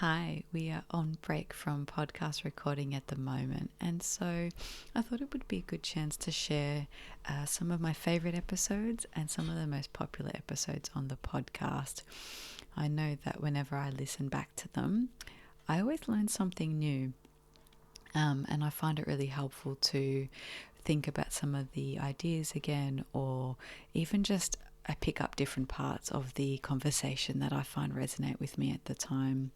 Hi, we are on break from podcast recording at the moment, and so I thought it would be a good chance to share some of my favorite episodes and some of the most popular episodes on the podcast. I know that whenever I listen back to them, I always learn something new, and I find it really helpful to think about some of the ideas again, or even just I pick up different parts of the conversation that I find resonate with me at the time.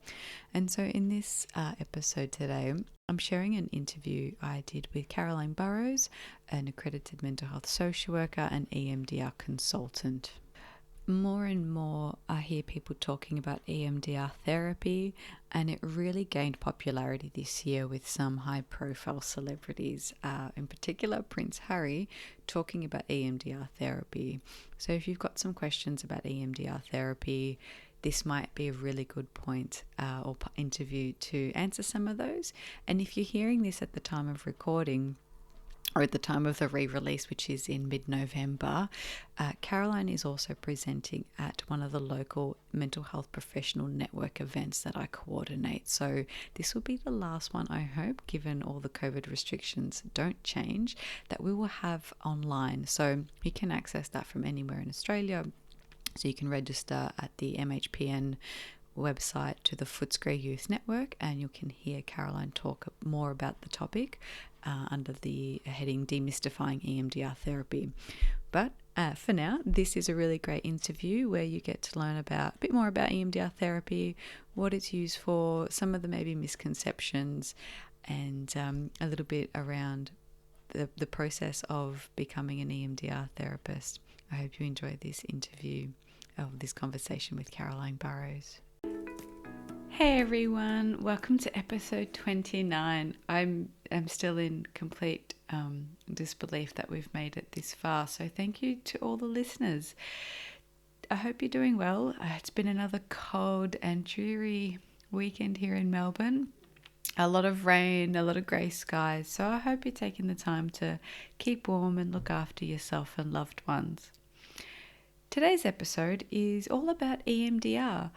And so in this episode today, I'm sharing an interview I did with Caroline Burrows, an accredited mental health social worker and EMDR consultant. More and more, I hear people talking about EMDR therapy, and it really gained popularity this year with some high profile celebrities, in particular Prince Harry, talking about EMDR therapy. So, if you've got some questions about EMDR therapy, this might be a really good point or interview to answer some of those. And if you're hearing this at the time of recording, or at the time of the re-release, which is in mid-November, Caroline is also presenting at one of the local mental health professional network events that I coordinate. So this will be the last one, I hope, given all the COVID restrictions don't change, that we will have online. So you can access that from anywhere in Australia. So you can register at the MHPN website to the Footscray Youth Network, and you can hear Caroline talk more about the topic under the heading Demystifying EMDR Therapy. But for now, this is a really great interview where you get to learn a bit more about EMDR therapy, what it's used for, some of the maybe misconceptions, and a little bit around the process of becoming an EMDR therapist. I hope you enjoyed this interview, this conversation with Caroline Burrows. Hey everyone, welcome to episode 29. I'm still in complete disbelief that we've made it this far, so thank you to all the listeners. I hope you're doing well. It's been another cold and dreary weekend here in Melbourne. A lot of rain, a lot of grey skies, so I hope you're taking the time to keep warm and look after yourself and loved ones. Today's episode is all about EMDR.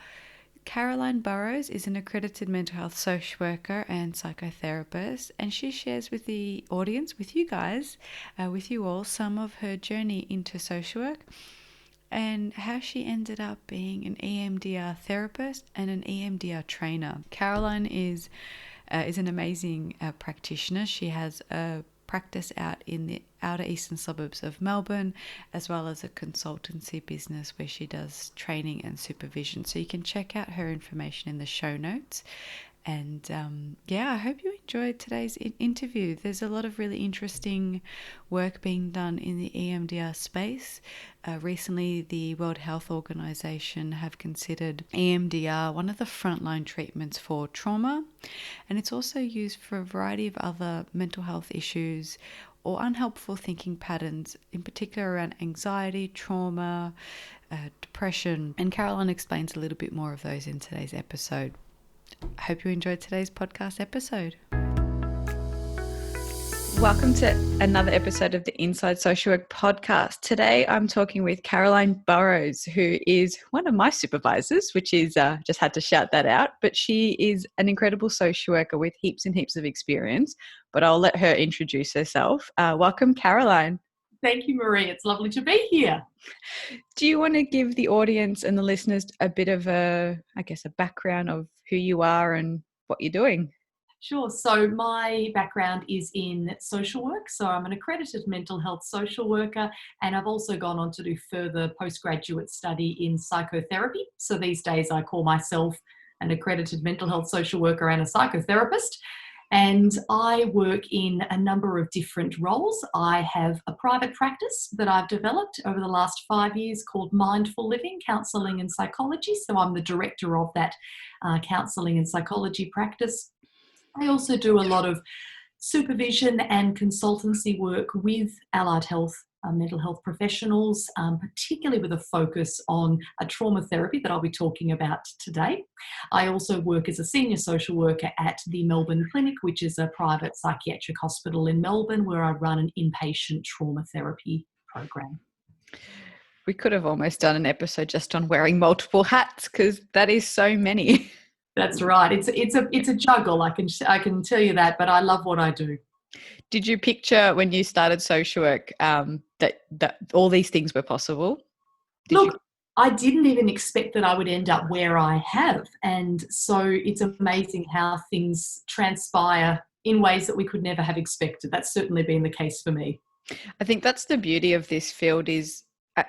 Caroline Burrows is an accredited mental health social worker and psychotherapist, and she shares with the audience, with you guys, with you all, some of her journey into social work and how she ended up being an EMDR therapist and an EMDR trainer. Caroline is an amazing practitioner. She has a practice out in the outer eastern suburbs of Melbourne, as well as a consultancy business where she does training and supervision. So you can check out her information in the show notes. And I hope you enjoyed today's interview. There's a lot of really interesting work being done in the EMDR space. Recently, the World Health Organization have considered EMDR one of the frontline treatments for trauma, and it's also used for a variety of other mental health issues or unhelpful thinking patterns, in particular around anxiety, trauma, depression. And Caroline explains a little bit more of those in today's episode. I hope you enjoyed today's podcast episode. Welcome to another episode of the Inside Social Work podcast. Today I'm talking with Caroline Burrows, who is one of my supervisors, which is, just had to shout that out, but she is an incredible social worker with heaps and heaps of experience, but I'll let her introduce herself. Welcome, Caroline. Thank you, Marie. It's lovely to be here. Do you want to give the audience and the listeners a bit of a background of who you are and what you're doing? Sure. So my background is in social work. So I'm an accredited mental health social worker, and I've also gone on to do further postgraduate study in psychotherapy. So these days I call myself an accredited mental health social worker and a psychotherapist. And I work in a number of different roles. I have a private practice that I've developed over the last 5 years called Mindful Living, Counselling and Psychology. So I'm the director of that counselling and psychology practice. I also do a lot of supervision and consultancy work with allied health, mental health professionals, particularly with a focus on a trauma therapy that I'll be talking about today. I also work as a senior social worker at the Melbourne Clinic, which is a private psychiatric hospital in Melbourne, where I run an inpatient trauma therapy program. We could have almost done an episode just on wearing multiple hats, because that is so many. That's right. It's a juggle. I can tell you that, but I love what I do. Did you picture when you started social work that all these things were possible? Did you? Look, I didn't even expect that I would end up where I have. And so it's amazing how things transpire in ways that we could never have expected. That's certainly been the case for me. I think that's the beauty of this field is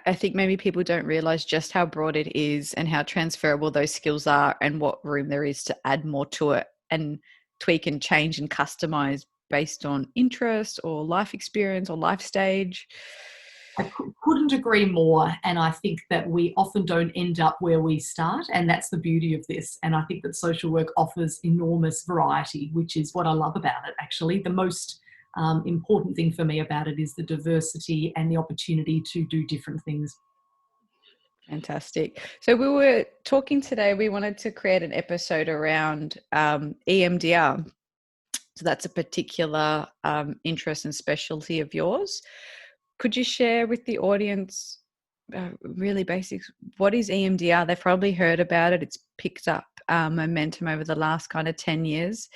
I think maybe people don't realize just how broad it is and how transferable those skills are and what room there is to add more to it and tweak and change and customize based on interest or life experience or life stage. I couldn't agree more. And I think that we often don't end up where we start. And that's the beauty of this. And I think that social work offers enormous variety, which is what I love about it, actually. The most important thing for me about it is the diversity and the opportunity to do different things. Fantastic. So we were talking today, we wanted to create an episode around EMDR. So that's a particular interest and specialty of yours. Could you share with the audience really basics? What is EMDR? They've probably heard about it. It's picked up momentum over the last kind of 10 years.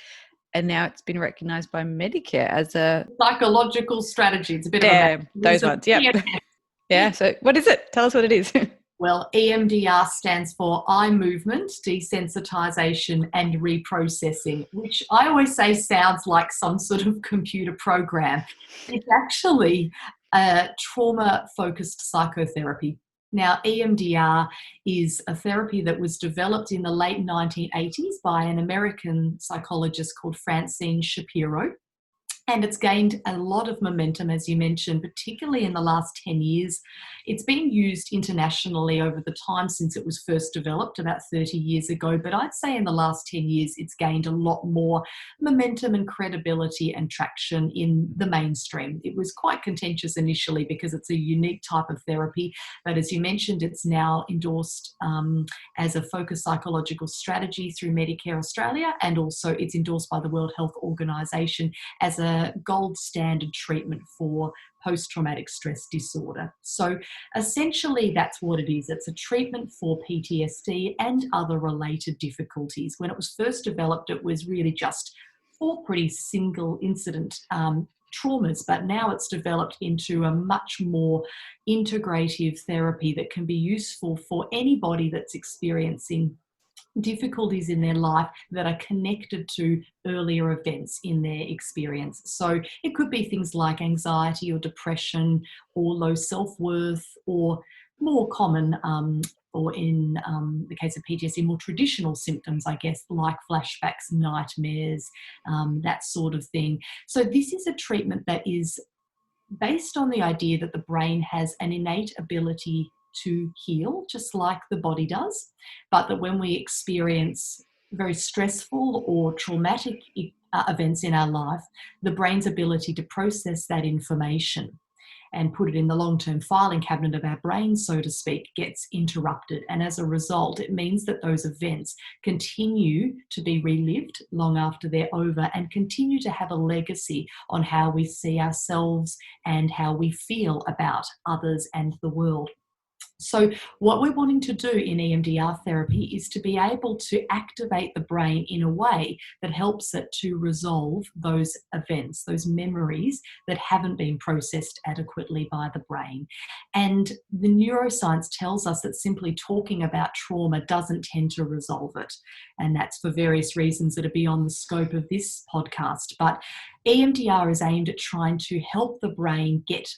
And now it's been recognised by Medicare as a psychological strategy. It's a bit of a those ones. Yep. Yeah. So what is it? Tell us what it is. Well, EMDR stands for eye movement, desensitization, and reprocessing, which I always say sounds like some sort of computer program. It's actually a trauma-focused psychotherapy. Now, EMDR is a therapy that was developed in the late 1980s by an American psychologist called Francine Shapiro. And it's gained a lot of momentum, as you mentioned, particularly in the last 10 years. It's been used internationally over the time since it was first developed about 30 years ago. But I'd say in the last 10 years, it's gained a lot more momentum and credibility and traction in the mainstream. It was quite contentious initially because it's a unique type of therapy. But as you mentioned, it's now endorsed as a focused psychological strategy through Medicare Australia. And also it's endorsed by the World Health Organization as a gold standard treatment for post-traumatic stress disorder. So essentially that's what it is. It's a treatment for PTSD and other related difficulties. When it was first developed, it was really just for pretty single incident traumas, but now it's developed into a much more integrative therapy that can be useful for anybody that's experiencing difficulties in their life that are connected to earlier events in their experience. So it could be things like anxiety or depression or low self-worth, or more common, or in the case of PTSD, more traditional symptoms, I guess, like flashbacks, nightmares, that sort of thing. So this is a treatment that is based on the idea that the brain has an innate ability to heal, just like the body does, but that when we experience very stressful or traumatic events in our life, the brain's ability to process that information and put it in the long-term filing cabinet of our brain, so to speak, gets interrupted. And as a result, it means that those events continue to be relived long after they're over and continue to have a legacy on how we see ourselves and how we feel about others and the world. So what we're wanting to do in EMDR therapy is to be able to activate the brain in a way that helps it to resolve those events, those memories that haven't been processed adequately by the brain. And the neuroscience tells us that simply talking about trauma doesn't tend to resolve it. And that's for various reasons that are beyond the scope of this podcast. But EMDR is aimed at trying to help the brain get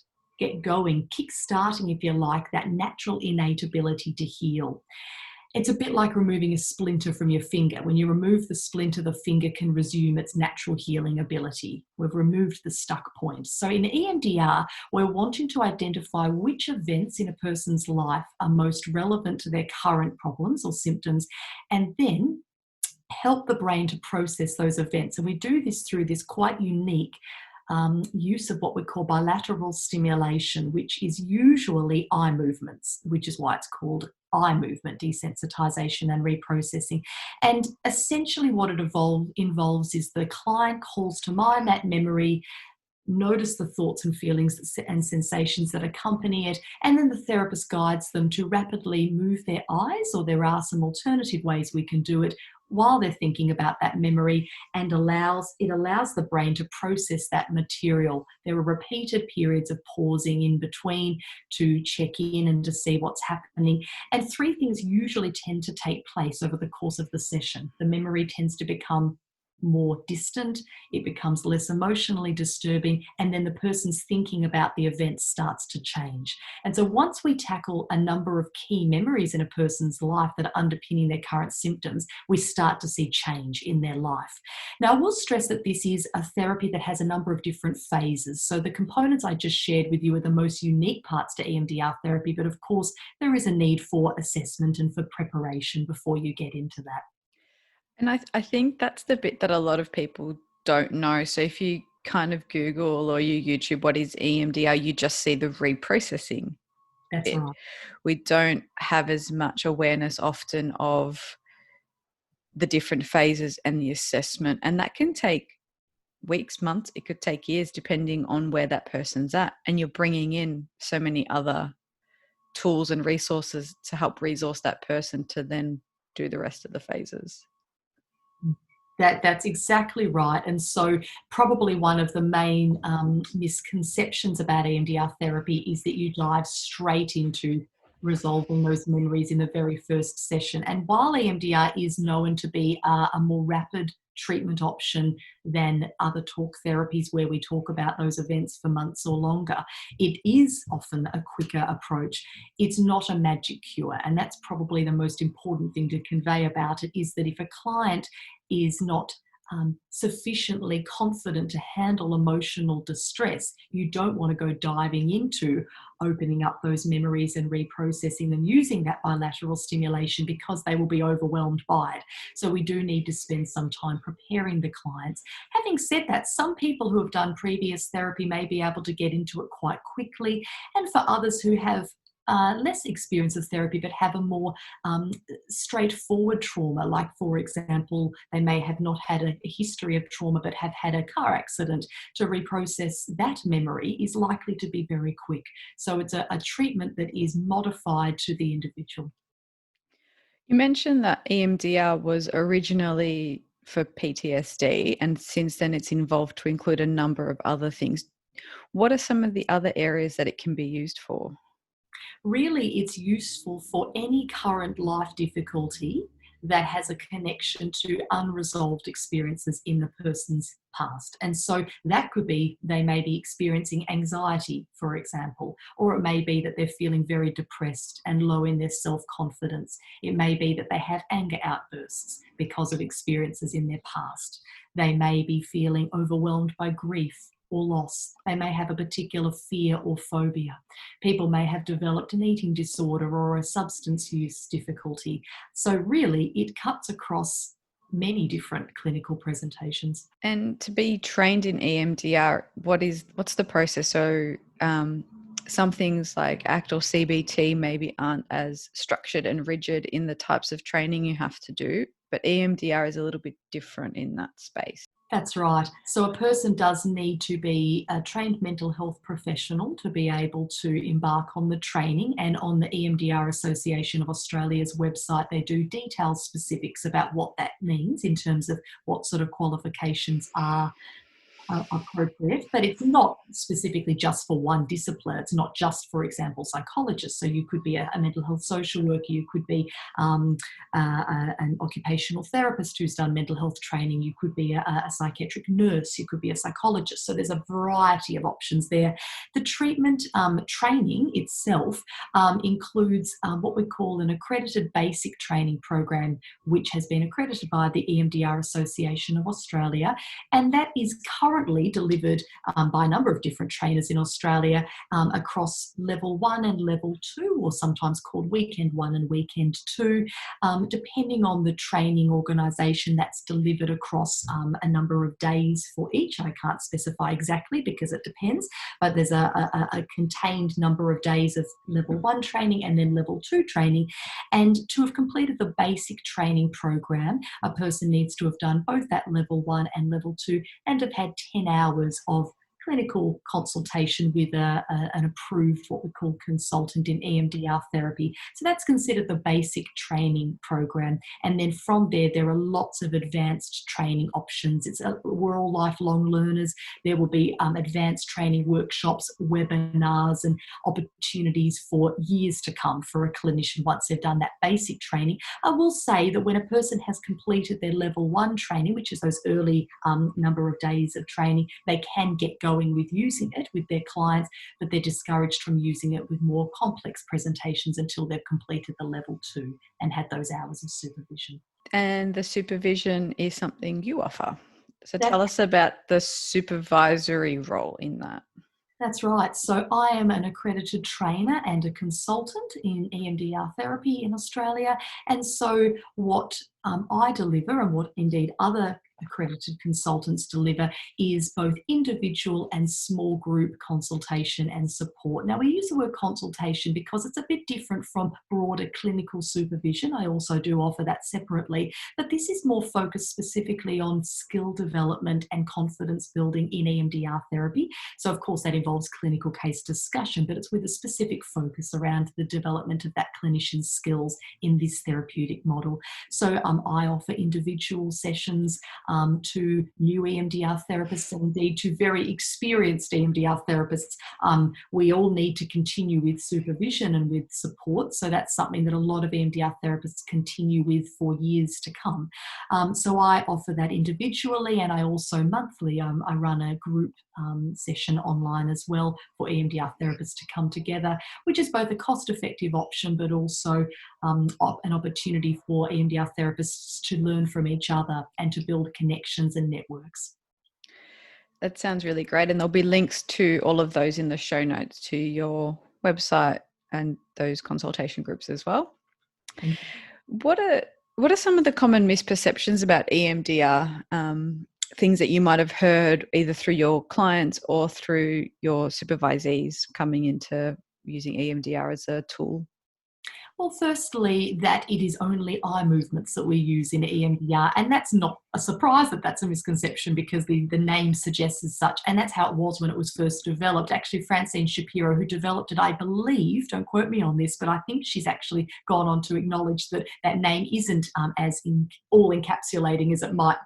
going, kick-starting, if you like, that natural innate ability to heal. It's a bit like removing a splinter from your finger. When you remove the splinter, the finger can resume its natural healing ability. We've removed the stuck point. So in EMDR, we're wanting to identify which events in a person's life are most relevant to their current problems or symptoms, and then help the brain to process those events. And we do this through this quite unique use of what we call bilateral stimulation, which is usually eye movements, which is why it's called eye movement, desensitization and reprocessing. And essentially what it involves is the client calls to mind that memory, notice the thoughts and feelings and sensations that accompany it, and then the therapist guides them to rapidly move their eyes, or there are some alternative ways we can do it, while they're thinking about that memory, and allows the brain to process that material. There are repeated periods of pausing in between to check in and to see what's happening. And three things usually tend to take place over the course of the session. The memory tends to become more distant, it becomes less emotionally disturbing, and then the person's thinking about the event starts to change. And so once we tackle a number of key memories in a person's life that are underpinning their current symptoms, we start to see change in their life. Now, I will stress that this is a therapy that has a number of different phases. So the components I just shared with you are the most unique parts to EMDR therapy, but of course, there is a need for assessment and for preparation before you get into that. And I think that's the bit that a lot of people don't know. So if you kind of Google or you YouTube what is EMDR, you just see the reprocessing That's bit. right. We don't have as much awareness often of the different phases and the assessment. And that can take weeks, months, it could take years, depending on where that person's at. And you're bringing in so many other tools and resources to help resource that person to then do the rest of the phases. That's exactly right. And so probably one of the main misconceptions about EMDR therapy is that you dive straight into resolving those memories in the very first session. And while EMDR is known to be a more rapid treatment option than other talk therapies where we talk about those events for months or longer, it is often a quicker approach. It's not a magic cure. And that's probably the most important thing to convey about it, is that if a client is not sufficiently confident to handle emotional distress, you don't want to go diving into opening up those memories and reprocessing them using that bilateral stimulation, because they will be overwhelmed by it. So we do need to spend some time preparing the clients. Having said that, some people who have done previous therapy may be able to get into it quite quickly, and for others who have less experience of therapy but have a more straightforward trauma, like for example, they may have not had a history of trauma but have had a car accident, to reprocess that memory is likely to be very quick. So it's a treatment that is modified to the individual. You mentioned that EMDR was originally for PTSD, and since then it's evolved to include a number of other things. What are some of the other areas that it can be used for? Really, it's useful for any current life difficulty that has a connection to unresolved experiences in the person's past. And so that could be they may be experiencing anxiety, for example, or it may be that they're feeling very depressed and low in their self-confidence. It may be that they have anger outbursts because of experiences in their past. They may be feeling overwhelmed by grief or loss. They may have a particular fear or phobia. People may have developed an eating disorder or a substance use difficulty. So really, it cuts across many different clinical presentations. And to be trained in EMDR, what's the process? So some things like ACT or CBT maybe aren't as structured and rigid in the types of training you have to do, but EMDR is a little bit different in that space. That's right. So a person does need to be a trained mental health professional to be able to embark on the training, and on the EMDR Association of Australia's website, they do detailed specifics about what that means in terms of what sort of qualifications are appropriate, but it's not specifically just for one discipline. It's not just, for example, psychologists. So you could be a mental health social worker, you could be an occupational therapist who's done mental health training, you could be a psychiatric nurse, you could be a psychologist. So there's a variety of options there. The treatment training itself includes what we call an accredited basic training program, which has been accredited by the EMDR Association of Australia, and that is currently delivered by a number of different trainers in Australia across level 1 and level 2, or sometimes called weekend 1 and weekend 2, depending on the training organisation. That's delivered across a number of days for each. I can't specify exactly because it depends, but there's a contained number of days of level 1 training and then level 2 training. And to have completed the basic training program, a person needs to have done both that level 1 and level 2 and have had 10 hours of clinical consultation with an approved, what we call consultant in EMDR therapy. So that's considered the basic training program. And then from there are lots of advanced training options. We're all lifelong learners. There will be advanced training workshops, webinars, and opportunities for years to come for a clinician once they've done that basic training. I will say that when a person has completed their level 1 training, which is those early number of days of training, they can get going with using it with their clients, but they're discouraged from using it with more complex presentations until they've completed the level 2 and had those hours of supervision. And the supervision is something you offer. So That's tell us about the supervisory role in that. That's right. So I am an accredited trainer and a consultant in EMDR therapy in Australia. And so what I deliver, and what indeed other accredited consultants deliver, is both individual and small group consultation and support. Now, we use the word consultation because it's a bit different from broader clinical supervision. I also do offer that separately, but this is more focused specifically on skill development and confidence building in EMDR therapy. So of course that involves clinical case discussion, but it's with a specific focus around the development of that clinician's skills in this therapeutic model. So I offer individual sessions to new EMDR therapists, and indeed to very experienced EMDR therapists. We all need to continue with supervision and with support. So that's something that a lot of EMDR therapists continue with for years to come. So I offer that individually, and I also monthly, I run a group session online as well for EMDR therapists to come together, which is both a cost-effective option, but also an opportunity for EMDR therapists to learn from each other and to build connections and networks. That sounds really great. And there'll be links to all of those in the show notes to your website and those consultation groups as well. What are some of the common misperceptions about EMDR? Things that you might have heard either through your clients or through your supervisees coming into using EMDR as a tool? Well, firstly, that it is only eye movements that we use in EMDR, and that's not a surprise that that's a misconception because the name suggests as such, and that's how it was when it was first developed. Actually, Francine Shapiro, who developed it, I believe, don't quote me on this, but I think she's actually gone on to acknowledge that that name isn't as all encapsulating as it might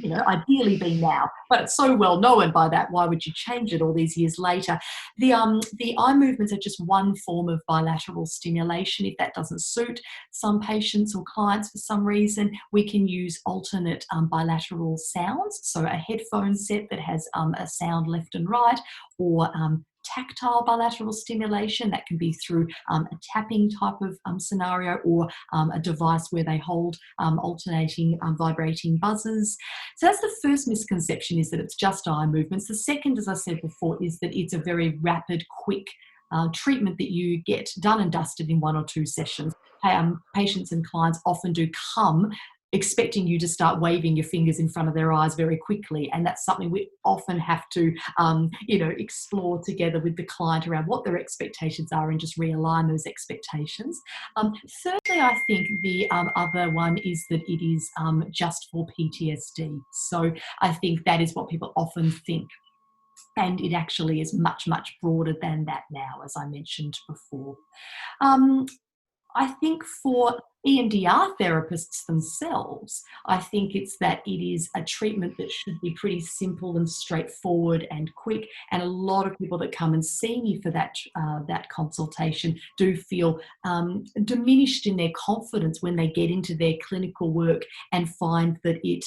ideally be now, but it's so well known by that. Why would you change it all these years later? The eye movements are just one form of bilateral stimulation. If that doesn't suit some patients or clients for some reason, we can use alternate bilateral sounds. So a headphone set that has a sound left and right, or tactile bilateral stimulation. That can be through a tapping type of scenario, or a device where they hold alternating vibrating buzzers. So that's the first misconception, is that it's just eye movements. The second, as I said before, is that it's a very rapid, quick treatment that you get done and dusted in 1 or 2 sessions. Patients and clients often do come expecting you to start waving your fingers in front of their eyes very quickly, and that's something we often have to explore together with the client around what their expectations are and just realign those expectations. Thirdly, I think the other one is that it is just for PTSD. So I think that is what people often think, and it actually is much, much broader than that now, as I mentioned before. I think for EMDR therapists themselves, I think it's that it is a treatment that should be pretty simple and straightforward and quick. And a lot of people that come and see me for that consultation do feel diminished in their confidence when they get into their clinical work and find that it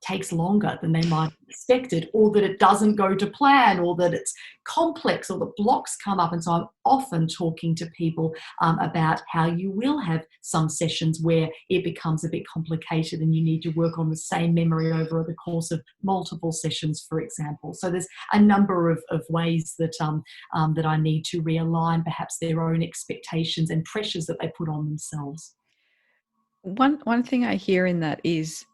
takes longer than they might have expected, or that it doesn't go to plan, or that it's complex, or the blocks come up. And so I'm often talking to people about how you will have some sessions where it becomes a bit complicated and you need to work on the same memory over the course of multiple sessions, for example. So there's a number of ways that that I need to realign perhaps their own expectations and pressures that they put on themselves. One thing I hear in that is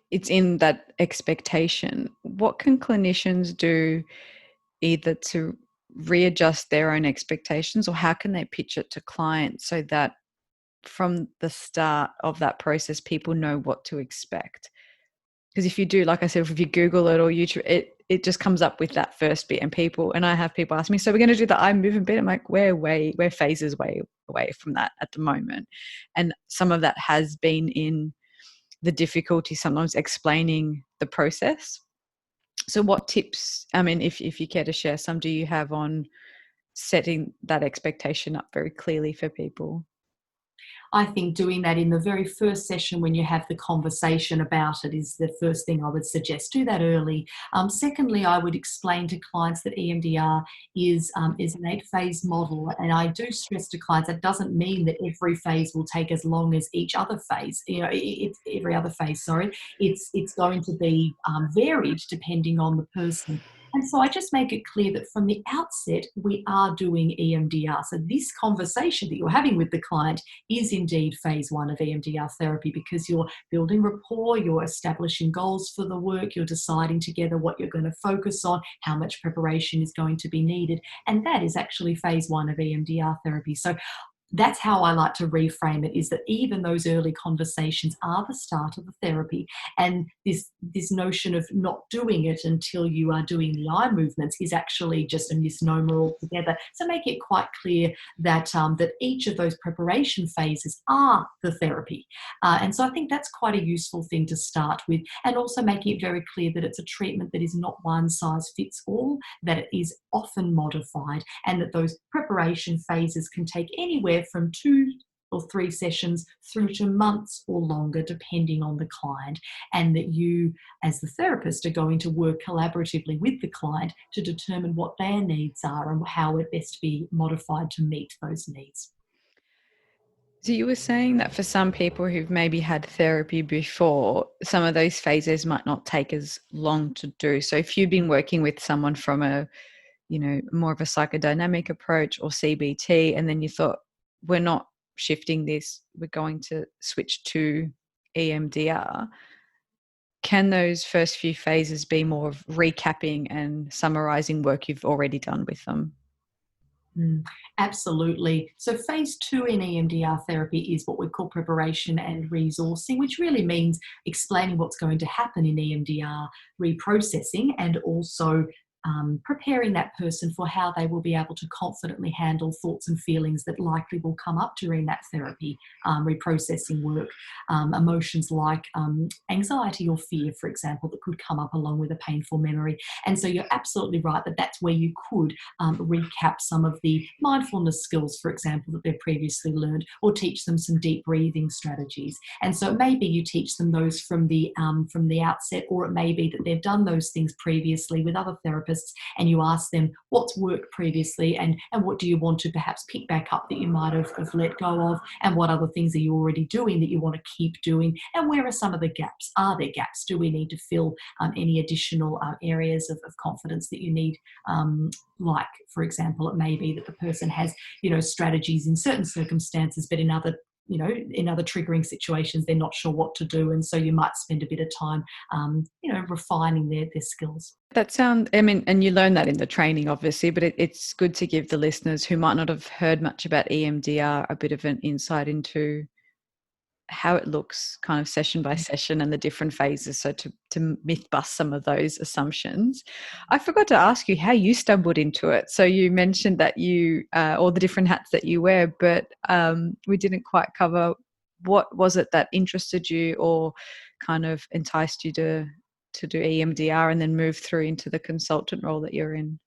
it's in that expectation. What can clinicians do either to readjust their own expectations, or how can they pitch it to clients so that from the start of that process, people know what to expect? because if you do, like I said, if you Google it or YouTube, it just comes up with that first bit. And I have people ask me, so we're going to do the eye movement bit. I'm like, we're phases way away from that at the moment. And some of that has been in the difficulty sometimes explaining the process. So what tips, I mean, if you care to share some, do you have on setting that expectation up very clearly for people? I think doing that in the very first session when you have the conversation about it is the first thing I would suggest. Do that early. Secondly, I would explain to clients that EMDR is an 8-phase model, and I do stress to clients that doesn't mean that every phase will take as long as each other phase. It's every other phase. Sorry, it's going to be varied depending on the person. And so I just make it clear that from the outset, we are doing EMDR. So this conversation that you're having with the client is indeed phase 1 of EMDR therapy, because you're building rapport, you're establishing goals for the work, you're deciding together what you're going to focus on, how much preparation is going to be needed. And that is actually phase 1 of EMDR therapy. So that's how I like to reframe it, is that even those early conversations are the start of the therapy. And this notion of not doing it until you are doing the eye movements is actually just a misnomer altogether. So make it quite clear that that each of those preparation phases are the therapy. And so I think that's quite a useful thing to start with. And also making it very clear that it's a treatment that is not one size fits all, that it is often modified, and that those preparation phases can take anywhere from 2 or 3 sessions through to months or longer, depending on the client, and that you, as the therapist, are going to work collaboratively with the client to determine what their needs are and how it best be modified to meet those needs. So you were saying that for some people who've maybe had therapy before, some of those phases might not take as long to do. So if you've been working with someone from a, more of a psychodynamic approach or CBT, and then you thought, we're not shifting this, we're going to switch to EMDR, can those first few phases be more of recapping and summarizing work you've already done with them? Absolutely. So phase 2 in EMDR therapy is what we call preparation and resourcing, which really means explaining what's going to happen in EMDR, reprocessing, and also preparing that person for how they will be able to confidently handle thoughts and feelings that likely will come up during that therapy reprocessing work. Emotions like anxiety or fear, for example, that could come up along with a painful memory. And so you're absolutely right that that's where you could recap some of the mindfulness skills, for example, that they've previously learned, or teach them some deep breathing strategies. And so maybe you teach them those from the outset, or it may be that they've done those things previously with other therapists, and you ask them what's worked previously and what do you want to perhaps pick back up that you might have let go of, and what other things are you already doing that you want to keep doing, and where are some of the gaps? Are there gaps? Do we need to fill any additional areas of confidence that you need? Like, for example, it may be that the person has, strategies in certain circumstances, but in other triggering situations, they're not sure what to do. And so you might spend a bit of time, refining their skills. And you learn that in the training, obviously, but it's good to give the listeners who might not have heard much about EMDR a bit of an insight into how it looks kind of session by session and the different phases, so to myth bust some of those assumptions. I forgot to ask you how you stumbled into it. So you mentioned that you all the different hats that you wear, but we didn't quite cover what was it that interested you or kind of enticed you to do EMDR and then move through into the consultant role that you're in.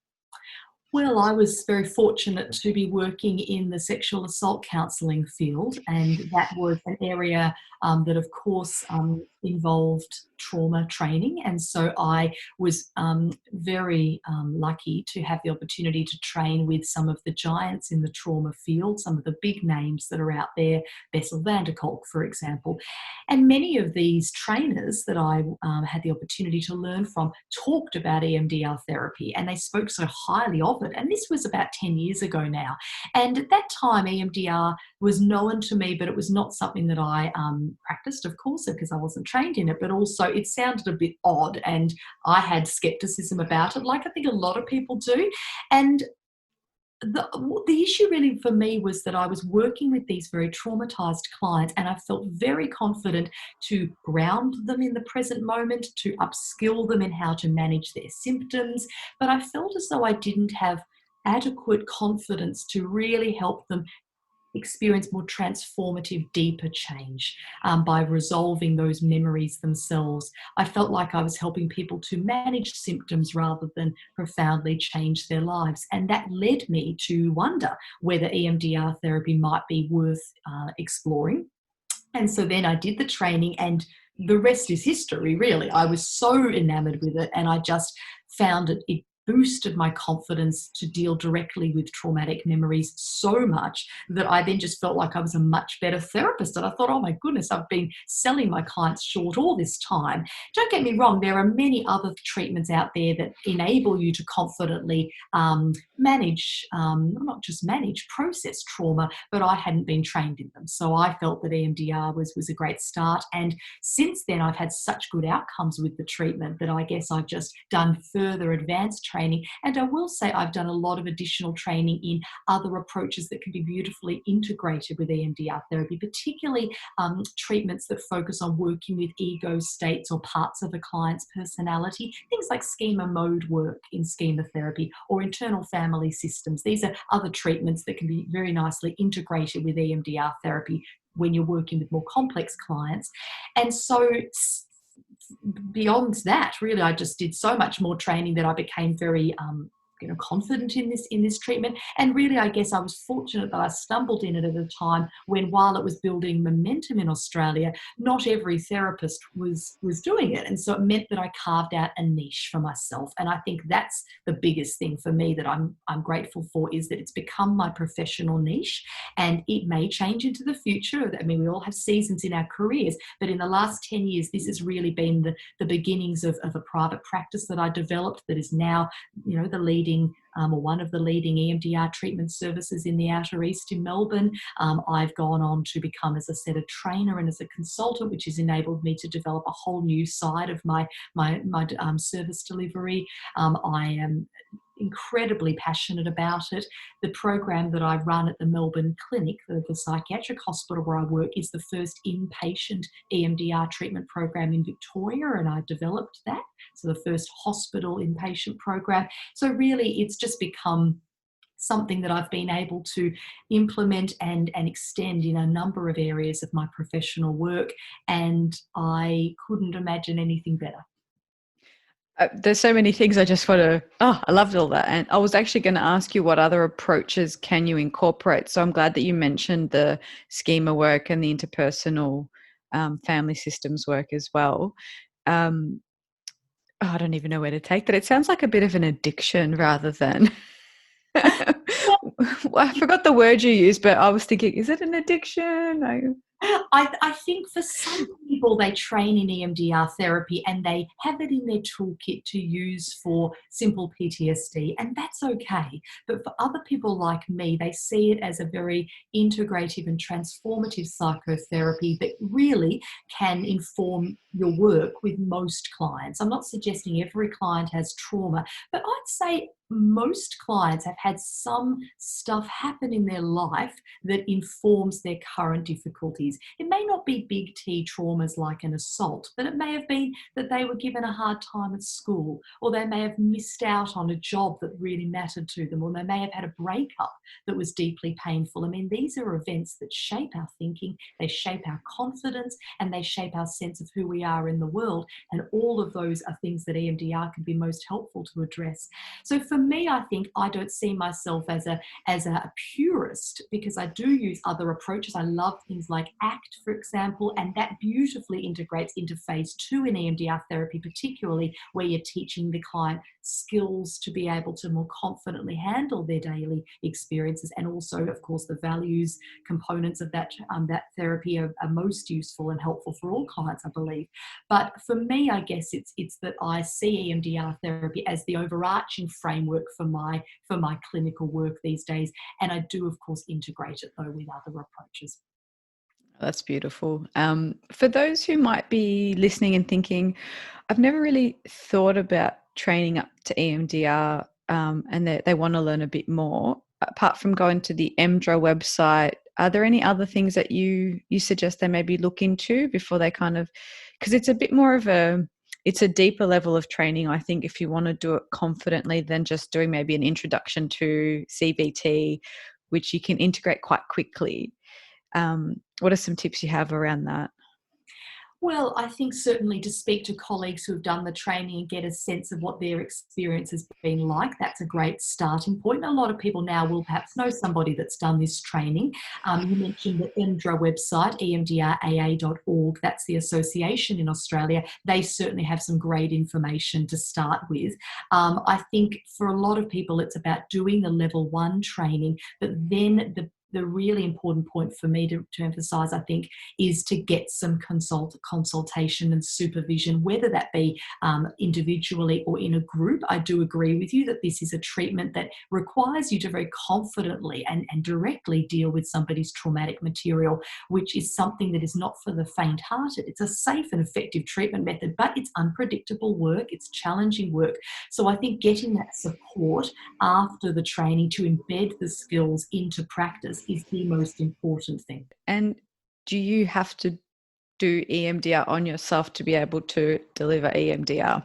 Well, I was very fortunate to be working in the sexual assault counselling field, and that was an area that, of course, involved trauma training. And so I was very lucky to have the opportunity to train with some of the giants in the trauma field, some of the big names that are out there, Bessel van der Kolk, for example. And many of these trainers that I had the opportunity to learn from talked about EMDR therapy, and they spoke so highly of it. And this was about 10 years ago now. And at that time, EMDR was known to me, but it was not something that I practiced, of course, because I wasn't trained in it, but also it sounded a bit odd, and I had skepticism about it, like I think a lot of people do. And the issue really for me was that I was working with these very traumatized clients, and I felt very confident to ground them in the present moment, to upskill them in how to manage their symptoms. But I felt as though I didn't have adequate confidence to really help them experience more transformative, deeper change by resolving those memories themselves. I felt like I was helping people to manage symptoms rather than profoundly change their lives. And that led me to wonder whether EMDR therapy might be worth exploring. And so then I did the training, and the rest is history, really. I was so enamored with it, and I just found it boosted my confidence to deal directly with traumatic memories so much that I then just felt like I was a much better therapist. And I thought, oh my goodness, I've been selling my clients short all this time. Don't get me wrong, there are many other treatments out there that enable you to confidently manage, not just manage, process trauma, but I hadn't been trained in them. So I felt that EMDR was a great start. And since then, I've had such good outcomes with the treatment that I guess I've just done further advanced training. And I will say I've done a lot of additional training in other approaches that can be beautifully integrated with EMDR therapy, particularly treatments that focus on working with ego states or parts of a client's personality, things like schema mode work in schema therapy or internal family systems. These are other treatments that can be very nicely integrated with EMDR therapy when you're working with more complex clients. And so beyond that, really, I just did so much more training that I became very confident in this treatment. And really, I guess I was fortunate that I stumbled in it at a time when, while it was building momentum in Australia, not every therapist was doing it. And so it meant that I carved out a niche for myself. And I think that's the biggest thing for me that I'm grateful for, is that it's become my professional niche. And it may change into the future. I mean, we all have seasons in our careers, but in the last 10 years, this has really been the beginnings of a private practice that I developed that is now, the leading or one of the leading EMDR treatment services in the Outer East in Melbourne. I've gone on to become, as I said, a trainer and as a consultant, which has enabled me to develop a whole new side of my service delivery. I am incredibly passionate about it. The program that I run at the Melbourne Clinic, the psychiatric hospital where I work, is the first inpatient EMDR treatment program in Victoria, and I developed that. So the first hospital inpatient program. So really, it's just become something that I've been able to implement and extend in a number of areas of my professional work, and I couldn't imagine anything better. There's so many things I just want to, I loved all that. And I was actually going to ask you, what other approaches can you incorporate? So I'm glad that you mentioned the schema work and the interpersonal family systems work as well. I don't even know where to take that. It sounds like a bit of an addiction rather than, I forgot the word you used, but I was thinking, is it an addiction? I think for some people, they train in EMDR therapy and they have it in their toolkit to use for simple PTSD, and that's okay. But for other people like me, they see it as a very integrative and transformative psychotherapy that really can inform your work with most clients. I'm not suggesting every client has trauma, but I'd say most clients have had some stuff happen in their life that informs their current difficulties. It may not be big T traumas like an assault, but it may have been that they were given a hard time at school, or they may have missed out on a job that really mattered to them, or they may have had a breakup that was deeply painful. I mean, these are events that shape our thinking, they shape our confidence, and they shape our sense of who we are in the world. And all of those are things that EMDR can be most helpful to address. So for me, I think I don't see myself as a purist, because I do use other approaches. I love things like ACT, for example, and that beautifully integrates into phase 2 in EMDR therapy, particularly where you're teaching the client skills to be able to more confidently handle their daily experiences. And also, of course, the values components of that therapy are most useful and helpful for all clients, I believe. But for me, I guess it's that I see EMDR therapy as the overarching framework for my clinical work these days. And I do, of course, integrate it, though, with other approaches. That's beautiful. For those who might be listening and thinking, I've never really thought about training up to EMDR, and they want to learn a bit more, apart from going to the EMDRA website, are there any other things that you suggest they maybe look into before they kind of, because it's a bit more of it's a deeper level of training, I think, if you want to do it confidently than just doing maybe an introduction to CBT, which you can integrate quite quickly. What are some tips you have around that? Well, I think certainly to speak to colleagues who have done the training and get a sense of what their experience has been like, that's a great starting point. And a lot of people now will perhaps know somebody that's done this training. You mentioned the EMDRA website, emdraa.org, that's the association in Australia. They certainly have some great information to start with. I think for a lot of people, it's about doing the level 1 training, but then the really important point for me to emphasize, I think, is to get some consultation and supervision, whether that be individually or in a group. I do agree with you that this is a treatment that requires you to very confidently and directly deal with somebody's traumatic material, which is something that is not for the faint-hearted. It's a safe and effective treatment method, but it's unpredictable work, it's challenging work. So I think getting that support after the training to embed the skills into practice is the most important thing. And do you have to do EMDR on yourself to be able to deliver EMDR?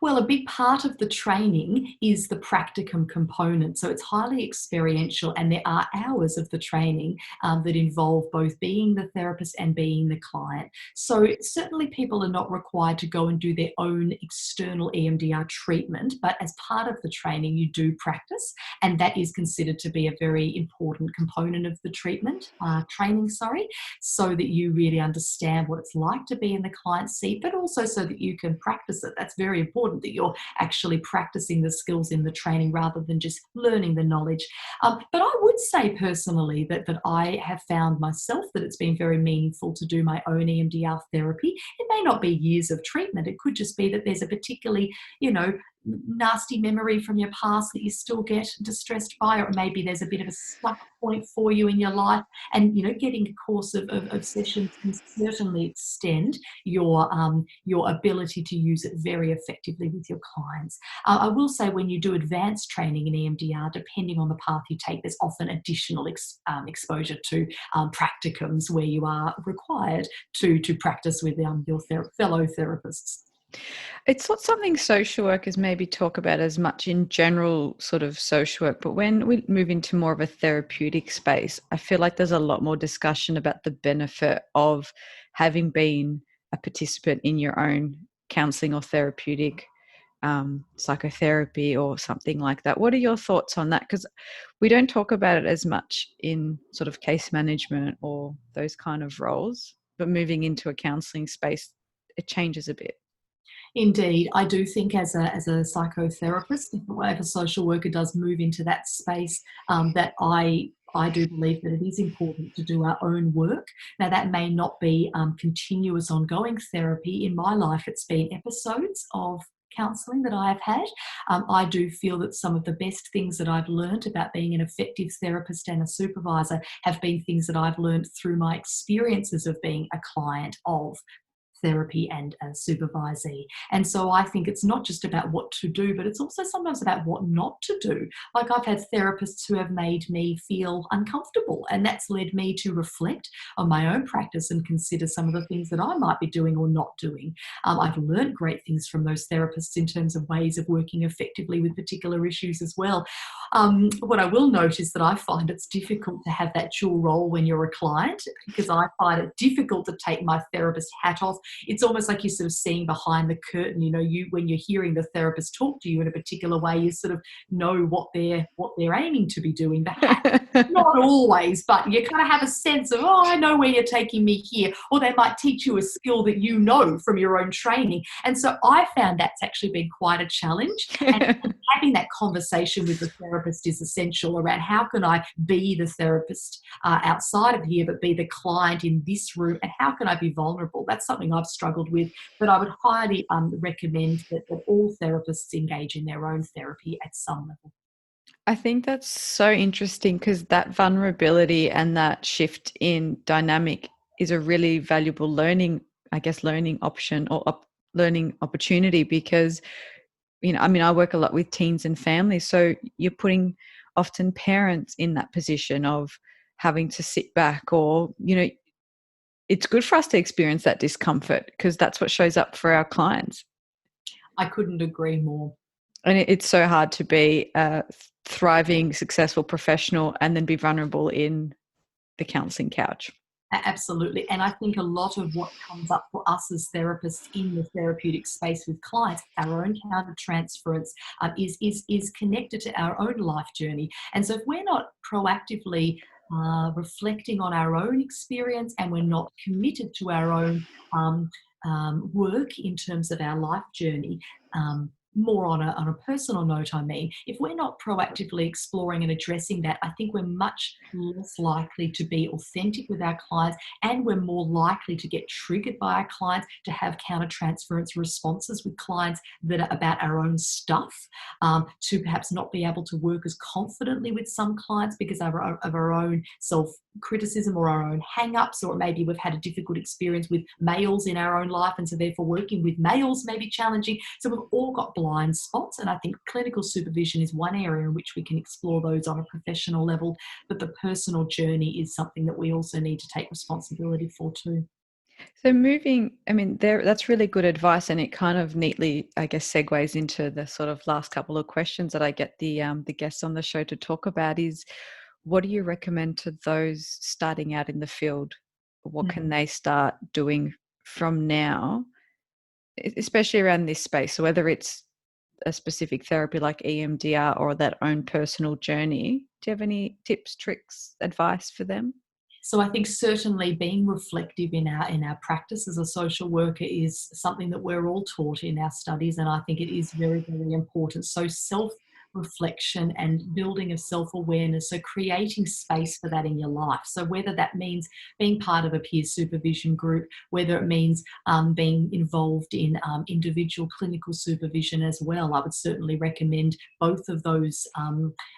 Well, a big part of the training is the practicum component. So it's highly experiential, and there are hours of the training that involve both being the therapist and being the client. So certainly people are not required to go and do their own external EMDR treatment, but as part of the training, you do practice, and that is considered to be a very important component of the training, so that you really understand what it's like to be in the client seat, but also so that you can practice it. That's very important that you're actually practicing the skills in the training rather than just learning the knowledge. But I would say personally that I have found myself that it's been very meaningful to do my own EMDR therapy. It may not be years of treatment. It could just be that there's a particularly, nasty memory from your past that you still get distressed by, or maybe there's a bit of a stuck point for you in your life. And, getting a course of sessions can certainly extend your ability to use it very effectively with your clients. I will say when you do advanced training in EMDR, depending on the path you take, there's often additional exposure to practicums where you are required to practice with your fellow therapists. It's not something social workers maybe talk about as much in general sort of social work, but when we move into more of a therapeutic space, I feel like there's a lot more discussion about the benefit of having been a participant in your own counselling or therapeutic psychotherapy or something like that. What are your thoughts on that? Because we don't talk about it as much in sort of case management or those kind of roles, but moving into a counselling space, it changes a bit. Indeed, I do think as a psychotherapist, if a social worker does move into that space, that I do believe that it is important to do our own work. Now, that may not be continuous ongoing therapy. In my life, it's been episodes of counselling that I have had. I do feel that some of the best things that I've learned about being an effective therapist and a supervisor have been things that I've learned through my experiences of being a client of therapy and a supervisee. And so I think it's not just about what to do, but it's also sometimes about what not to do. Like I've had therapists who have made me feel uncomfortable, and that's led me to reflect on my own practice and consider some of the things that I might be doing or not doing. I've learned great things from those therapists in terms of ways of working effectively with particular issues as well. What I will note is that I find it's difficult to have that dual role when you're a client, because I find it difficult to take my therapist hat off. It's almost like you're sort of seeing behind the curtain. When you're hearing the therapist talk to you in a particular way, you sort of know what they're aiming to be doing. Perhaps not always, but you kind of have a sense of, I know where you're taking me here. Or they might teach you a skill that you know from your own training. And so I found that's actually been quite a challenge. And having that conversation with the therapist is essential around how can I be the therapist outside of here, but be the client in this room, and how can I be vulnerable? That's something I've struggled with, but I would highly recommend that all therapists engage in their own therapy at some level. I think that's so interesting, because that vulnerability and that shift in dynamic is a really valuable learning option or learning opportunity, because I work a lot with teens and families, so you're putting often parents in that position of having to sit back, or, it's good for us to experience that discomfort because that's what shows up for our clients. I couldn't agree more. And it's so hard to be a thriving, successful professional and then be vulnerable in the counselling couch. Absolutely. And I think a lot of what comes up for us as therapists in the therapeutic space with clients, our own countertransference, is connected to our own life journey. And so if we're not proactively reflecting on our own experience, and we're not committed to our own work in terms of our life journey, more on a personal note, I mean, if we're not proactively exploring and addressing that, I think we're much less likely to be authentic with our clients, and we're more likely to get triggered by our clients, to have countertransference responses with clients that are about our own stuff, to perhaps not be able to work as confidently with some clients because of our own self-criticism or our own hang-ups, or maybe we've had a difficult experience with males in our own life, and so therefore working with males may be challenging. So we've all got blind spots, and I think clinical supervision is one area in which we can explore those on a professional level, but the personal journey is something that we also need to take responsibility for too. So that's really good advice, and it kind of neatly, I guess, segues into the sort of last couple of questions that I get the guests on the show to talk about is, what do you recommend to those starting out in the field? What can they start doing from now, especially around this space? So whether it's a specific therapy like EMDR or that own personal journey, do you have any tips, tricks, advice for them? So I think certainly being reflective in our practice as a social worker is something that we're all taught in our studies, and I think it is very, very important. So self-reflection and building of self-awareness, so creating space for that in your life. So whether that means being part of a peer supervision group, whether it means being involved in individual clinical supervision as well, I would certainly recommend both of those,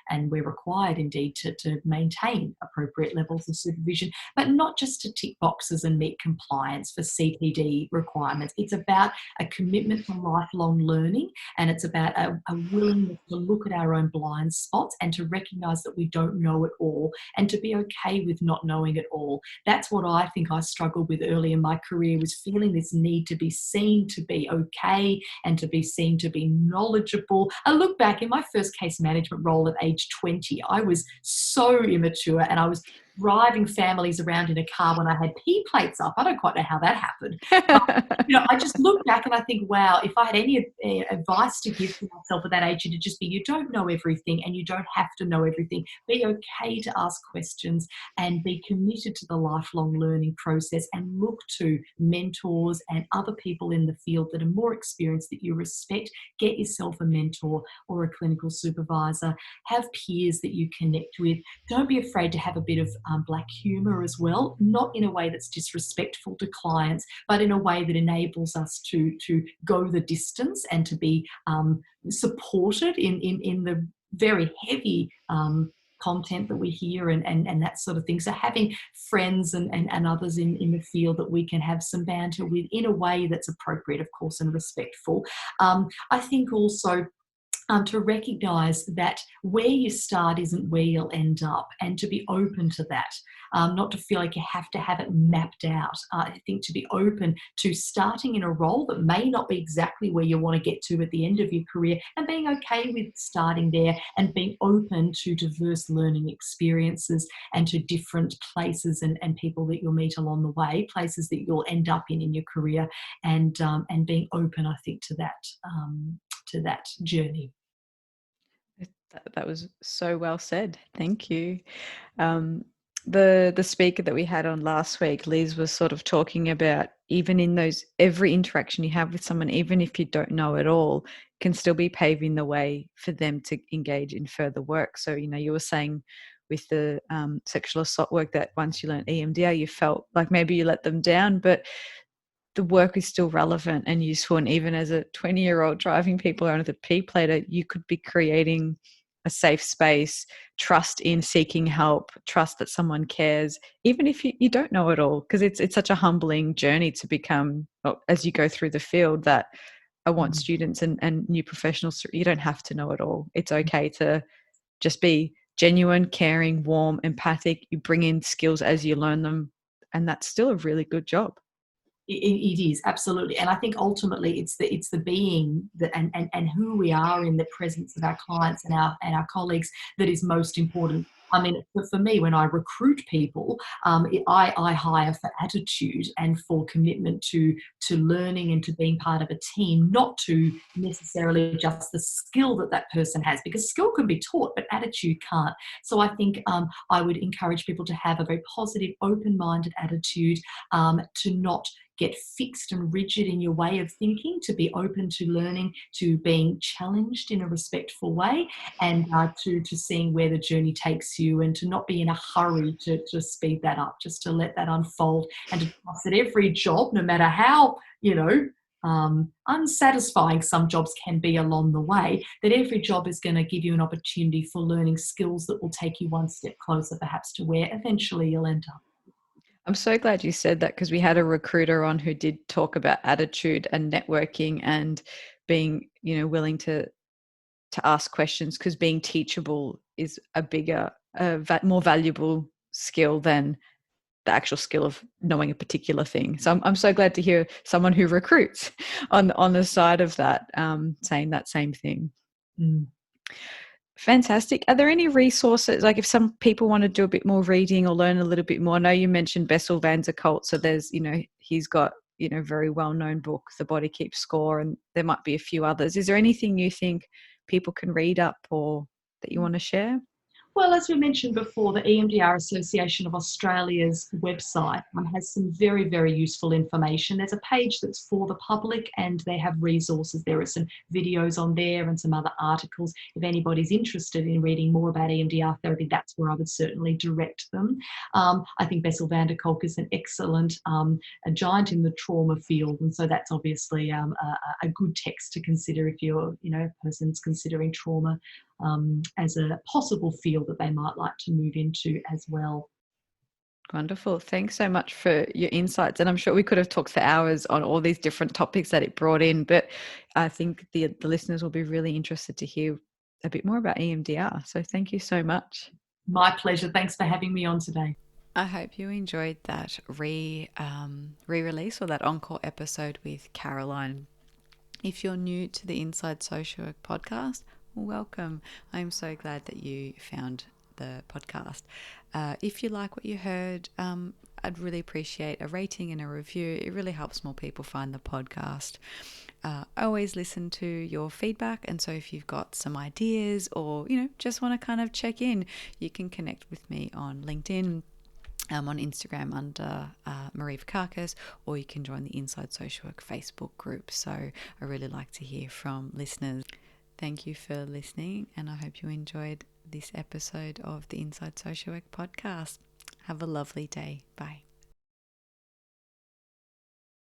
and we're required indeed to maintain appropriate levels of supervision, but not just to tick boxes and meet compliance for CPD requirements. It's about a commitment to lifelong learning, and it's about a willingness to look at our own blind spots and to recognise that we don't know it all, and to be okay with not knowing it all. That's what I think I struggled with early in my career, was feeling this need to be seen to be okay and to be seen to be knowledgeable. I look back in my first case management role at age 20, I was so immature, and I was driving families around in a car when I had P plates up. I don't quite know how that happened. I just look back and I think, wow, if I had any advice to give to myself at that age, it'd just be, you don't know everything and you don't have to know everything. Be okay to ask questions and be committed to the lifelong learning process, and look to mentors and other people in the field that are more experienced, that you respect. Get yourself a mentor or a clinical supervisor. Have peers that you connect with. Don't be afraid to have a bit of black humour as well, not in a way that's disrespectful to clients, but in a way that enables us to go the distance and to be supported in the very heavy content that we hear and that sort of thing. So having friends and others in the field that we can have some banter with in a way that's appropriate, of course, and respectful. I think also to recognise that where you start isn't where you'll end up, and to be open to that, not to feel like you have to have it mapped out. I think to be open to starting in a role that may not be exactly where you want to get to at the end of your career, and being okay with starting there, and being open to diverse learning experiences and to different places and people that you'll meet along the way, places that you'll end up in your career, and being open, I think, to that journey. That was so well said. Thank you. The speaker that we had on last week, Liz, was sort of talking about, even in those, every interaction you have with someone, even if you don't know it all, can still be paving the way for them to engage in further work. So, you were saying with the sexual assault work that once you learned EMDR, you felt like maybe you let them down, but the work is still relevant and useful. And even as a 20-year-old driving people around with a P plater, you could be creating a safe space, trust in seeking help, trust that someone cares, even if you don't know it all, because it's such a humbling journey to become, as you go through the field, that I want students and new professionals, you don't have to know it all. It's okay to just be genuine, caring, warm, empathic. You bring in skills as you learn them, and that's still a really good job. It is absolutely, and I think ultimately it's the being that and who we are in the presence of our clients and our colleagues that is most important. I mean, for me, when I recruit people, I hire for attitude and for commitment to learning and to being part of a team, not to necessarily just the skill that person has, because skill can be taught, but attitude can't. So I think I would encourage people to have a very positive, open-minded attitude, to not get fixed and rigid in your way of thinking, to be open to learning, to being challenged in a respectful way, and to seeing where the journey takes you, and to not be in a hurry to speed that up, just to let that unfold, and to trust that every job, no matter how, unsatisfying some jobs can be along the way, that every job is going to give you an opportunity for learning skills that will take you one step closer perhaps to where eventually you'll end up. I'm so glad you said that, because we had a recruiter on who did talk about attitude and networking and being, willing to ask questions, because being teachable is a bigger, more valuable skill than the actual skill of knowing a particular thing. So I'm so glad to hear someone who recruits on the side of that, saying that same thing. Mm. Fantastic. Are there any resources, like if some people want to do a bit more reading or learn a little bit more? I know you mentioned Bessel van der Kolk, so there's, he's got, very well-known book, The Body Keeps Score, and there might be a few others. Is there anything you think people can read up or that you want to share? Well, as we mentioned before, the EMDR Association of Australia's website has some very, very useful information. There's a page that's for the public, and they have resources. There are some videos on there and some other articles. If anybody's interested in reading more about EMDR therapy, that's where I would certainly direct them. I think Bessel van der Kolk is an excellent a giant in the trauma field, and so that's obviously a good text to consider if you're, a person's considering trauma as a possible field that they might like to move into as well. Wonderful. Thanks so much for your insights. And I'm sure we could have talked for hours on all these different topics that it brought in, but I think the listeners will be really interested to hear a bit more about EMDR. So thank you so much. My pleasure. Thanks for having me on today. I hope you enjoyed that re-release or that encore episode with Caroline. If you're new to the Inside Social Work podcast, welcome. I'm so glad that you found the podcast. If you like what you heard, I'd really appreciate a rating and a review. It really helps more people find the podcast. I always listen to your feedback, and so if you've got some ideas or just want to kind of check in, you can connect with me on LinkedIn. On Instagram under Marie Vakakis, or you can join the Inside Social Work Facebook group. So I really like to hear from listeners. Thank you for listening, and I hope you enjoyed this episode of the Inside Social Work podcast. Have a lovely day. Bye.